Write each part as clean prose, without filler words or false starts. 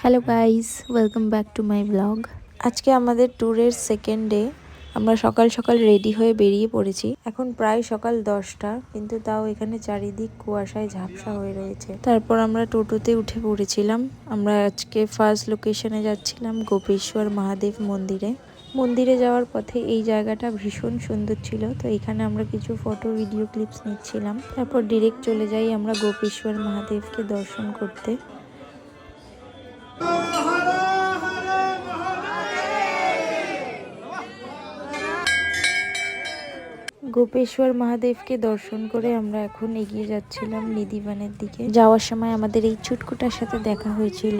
Hello guys, welcome back to my blog. আজকে আমাদের ট্যুরের সেকেন্ড ডে। আমরা সকাল সকাল রেডি হয়ে বেরিয়ে পড়েছি। এখন প্রায় সকাল 10টা, কিন্তু তাও এখানে চারিদিক কুয়াশায় ঝাপসা হয়ে রয়েছে। তারপর আমরা টোটোতে উঠে পড়েছিলাম। আমরা আজকে ফার্স্ট লোকেশনে যাচ্ছিলাম গোপেশ্বর মহাদেব মন্দিরে। মন্দিরে যাওয়ার পথে এই জায়গাটা ভীষণ সুন্দর ছিল, তো এখানে আমরা কিছু ফটো ভিডিও ক্লিপস নিচ্ছিলাম। তারপর ডিরেক্ট চলে যাই আমরা গোপেশ্বর মহাদেবকে দর্শন করতে। গোপেশ্বর মহাদেবকে দর্শন করে আমরা এখন এগিয়ে যাচ্ছিলাম নিধিবানের দিকে। যাওয়ার সময় আমাদের এই ছুটকুটার সাথে দেখা হয়েছিল।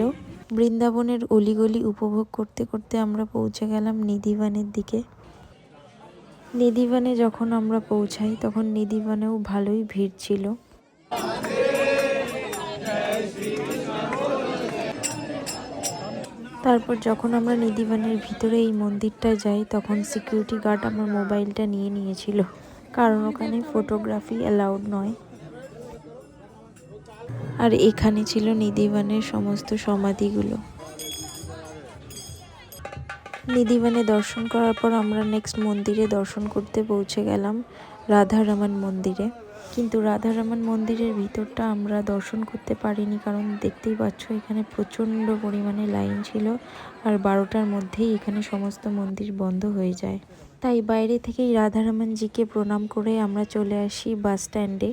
বৃন্দাবনের অলিগলি উপভোগ করতে করতে আমরা পৌঁছে গেলাম নিধিবানের দিকে। নিধিবানে যখন আমরা পৌঁছাই তখন নিধিবানেও ভালোই ভিড় ছিল। তারপর যখন আমরা নিধিবানের ভিতরে এই মন্দিরটায় যাই তখন সিকিউরিটি গার্ড আমার মোবাইলটা নিয়ে নিয়েছিল, কারণ ওখানে ফটোগ্রাফি অ্যালাউড নয়। আর এখানে ছিল নিধিবানের সমস্ত সমাধিগুলো। নিধিবানে দর্শন করার পর আমরা নেক্সট মন্দিরে দর্শন করতে পৌঁছে গেলাম রাধারমণ মন্দিরে। কিন্তু রাধারমণ মন্দিরের ভিতরটা আমরা দর্শন করতে পারিনি, কারণ দেখতেই পাচ্ছ এখানে প্রচণ্ড পরিমাণে লাইন ছিল। আর 12টার মধ্যেই এখানে সমস্ত মন্দির বন্ধ হয়ে যায়। তাই বাইরে থেকেই রাধারমণজিকে প্রণাম করে আমরা চলে আসি বাস স্ট্যান্ডে।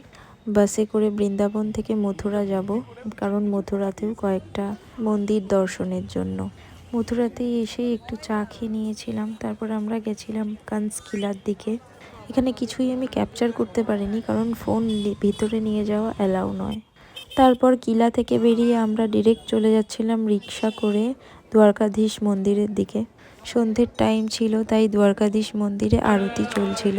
বাসে করে বৃন্দাবন থেকে মথুরা যাব, কারণ মথুরাতেও কয়েকটা মন্দির দর্শনের জন্য। মথুরাতেই এসে একটু চা খেয়ে নিয়েছিলাম। তারপর আমরা গেছিলাম কানস কিলার দিকে। এখানে কিছুই আমি ক্যাপচার করতে পারিনি, কারণ ফোন ভিতরে নিয়ে যাওয়া অ্যালাউ নয়। তারপর কিলা থেকে বেরিয়ে আমরা ডিরেক্ট চলে যাচ্ছিলাম রিক্সা করে দ্বারকাধীশ মন্দিরের দিকে। সন্ধ্যের টাইম ছিল, তাই দ্বারকাধীশ মন্দিরে আরতি চলছিল।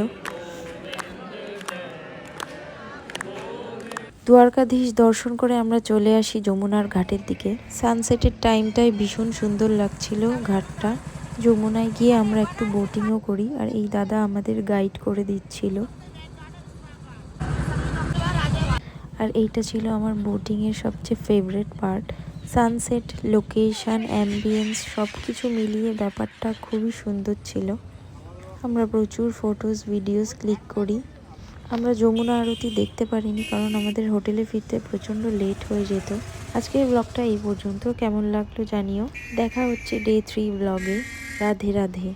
দ্বারকাধীশ দর্শন করে আমরা চলে আসি যমুনার ঘাটের দিকে। সানসেটের টাইমটাই ভীষণ সুন্দর লাগছিল ঘাটটা। যমুনায় গিয়ে আমরা একটু বোটিংও করি, আর এই দাদা আমাদের গাইড করে দিচ্ছিল। আর এইটা ছিল আমার বোটিংয়ের সবচেয়ে favourite part. Sunset, location, ambience সব কিছু মিলিয়ে ব্যাপারটা খুবই সুন্দর ছিল। আমরা প্রচুর ফটোস ভিডিওস ক্লিক করি। আমরা যমুনা আরতি দেখতে পারিনি, কারণ আমাদের হোটেলে ফিরতে প্রচণ্ড লেট হয়ে যেত। আজকের ব্লগটা এই পর্যন্ত। কেমন লাগলো জানিও। দেখা হচ্ছে ডে 3 ব্লগে। রাধে রাধে।